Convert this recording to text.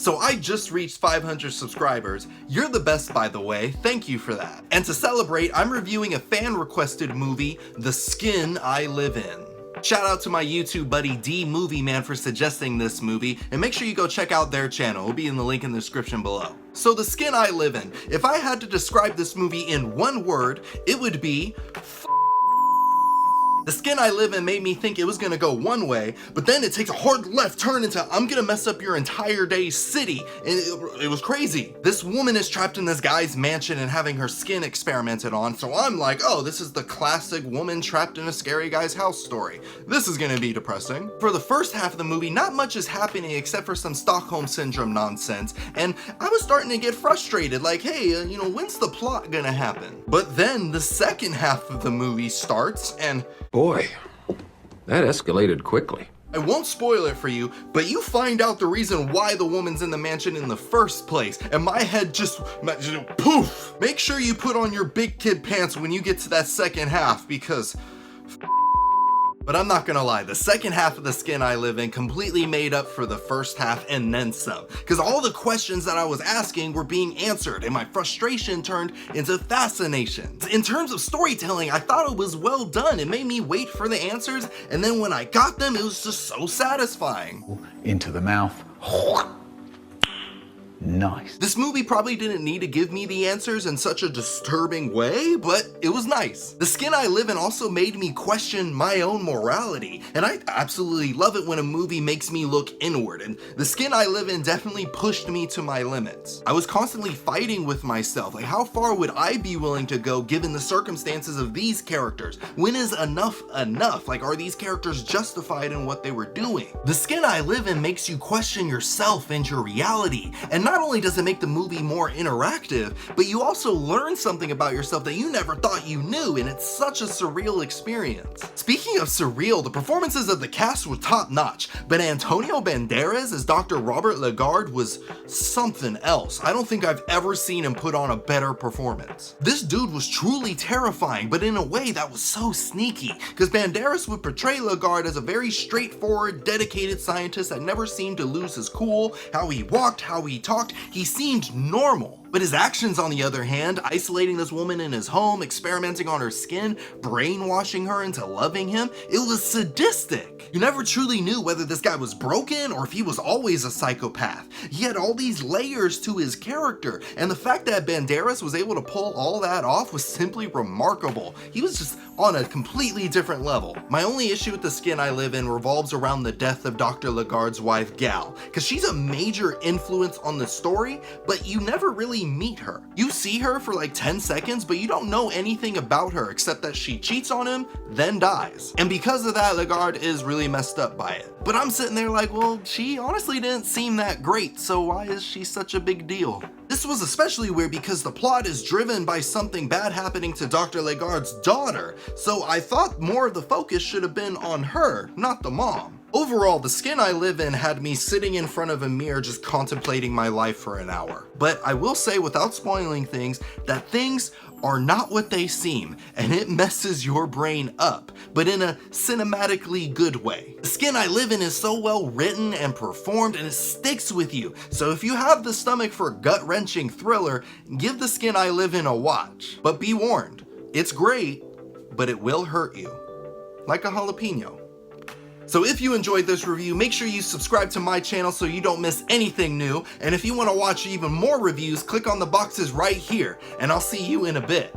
So I just reached 500 subscribers. You're the best, by the way. Thank you for that. And to celebrate, I'm reviewing a fan-requested movie, The Skin I Live In. Shout out to my YouTube buddy D Movie Man for suggesting this movie, and make sure you go check out their channel. It'll be in the link in the description below. So The Skin I Live In. If I had to describe this movie in one word, it would be The Skin I Live In made me think it was gonna go one way, but then it takes a hard left turn into I'm gonna mess up your entire day's city, and it was crazy. This woman is trapped in this guy's mansion and having her skin experimented on, so I'm like, oh, this is the classic woman trapped in a scary guy's house story. This is gonna be depressing. For the first half of the movie, not much is happening except for some Stockholm Syndrome nonsense, and I was starting to get frustrated, like, hey, when's the plot gonna happen? But then the second half of the movie starts, and boy, that escalated quickly. I won't spoil it for you, but you find out the reason why the woman's in the mansion in the first place, and my head just poof! Make sure you put on your big kid pants when you get to that second half, because but I'm not gonna lie, the second half of The Skin I Live In completely made up for the first half and then some, because all the questions that I was asking were being answered and my frustration turned into fascination. In terms of storytelling, I thought it was well done. It made me wait for the answers, and then when I got them, it was just so satisfying. Into the mouth. Nice. This movie probably didn't need to give me the answers in such a disturbing way, but it was nice. The Skin I Live In also made me question my own morality, and I absolutely love it when a movie makes me look inward, and The Skin I Live In definitely pushed me to my limits. I was constantly fighting with myself, like how far would I be willing to go given the circumstances of these characters? When is enough enough? Like, are these characters justified in what they were doing? The Skin I Live In makes you question yourself and your reality, and not only does it make the movie more interactive, but you also learn something about yourself that you never thought you knew, and it's such a surreal experience. Speaking of surreal, the performances of the cast were top notch, but Antonio Banderas as Dr. Robert Lagarde was something else. I don't think I've ever seen him put on a better performance. This dude was truly terrifying, but in a way that was so sneaky, because Banderas would portray Lagarde as a very straightforward, dedicated scientist that never seemed to lose his cool. How he walked, how he talked, he seemed normal. But his actions, on the other hand, isolating this woman in his home, experimenting on her skin, brainwashing her into loving him, it was sadistic. You never truly knew whether this guy was broken or if he was always a psychopath. He had all these layers to his character, and the fact that Banderas was able to pull all that off was simply remarkable. He was just on a completely different level. My only issue with The Skin I Live In revolves around the death of Dr. Lagarde's wife, Gal, because she's a major influence on the story, but you never really meet her. You see her for like 10 seconds, but you don't know anything about her except that she cheats on him, then dies. And because of that, Lagarde is really messed up by it. But I'm sitting there like, well, she honestly didn't seem that great, so why is she such a big deal? This was especially weird because the plot is driven by something bad happening to Dr. Lagarde's daughter, so I thought more of the focus should have been on her, not the mom. Overall, The Skin I Live In had me sitting in front of a mirror just contemplating my life for an hour. But I will say, without spoiling things, that things are not what they seem, and it messes your brain up, but in a cinematically good way. The Skin I Live In is so well written and performed, and it sticks with you. So if you have the stomach for a gut-wrenching thriller, give The Skin I Live In a watch. But be warned, it's great, but it will hurt you. Like a jalapeno. So if you enjoyed this review, make sure you subscribe to my channel so you don't miss anything new. And if you want to watch even more reviews, click on the boxes right here, and I'll see you in a bit.